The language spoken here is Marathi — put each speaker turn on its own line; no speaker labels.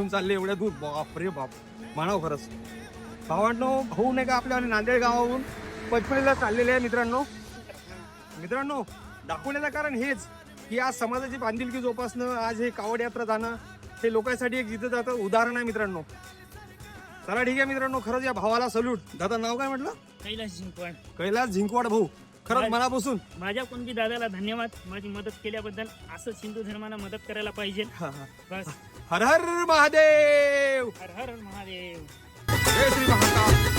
घेऊन चालले एवढ्या दूर. बाप रे बाप, म्हणाव खरंच. भावांनो, भाऊ नाही का आपल्या नांदेड गावाहून पचमढीला चाललेले आहे मित्रांनो. मित्रांनो, दाखवण्याचं कारण हेच की आज समाजाची बांधिलकी जोपासणं, आज हे कावड यात्रा जाणं हे लोकांसाठी एक जिथं जातं उदाहरण आहे मित्रांनो. चला ठीक आहे मित्रांनो, खरंच या भावाला सल्यूट. दादा नाव काय म्हटलं?
कैलास जिंकवाड.
कैलास झिंकवाड भाऊ, खरंच मनापासून
माझ्या कोणती दादाला धन्यवाद, माझी मदत केल्याबद्दल. असंच हिंदू धर्माला मदत करायला पाहिजे. बस.
हर हर महादेव.
हर हर महादेव.
जय श्री महाकाल.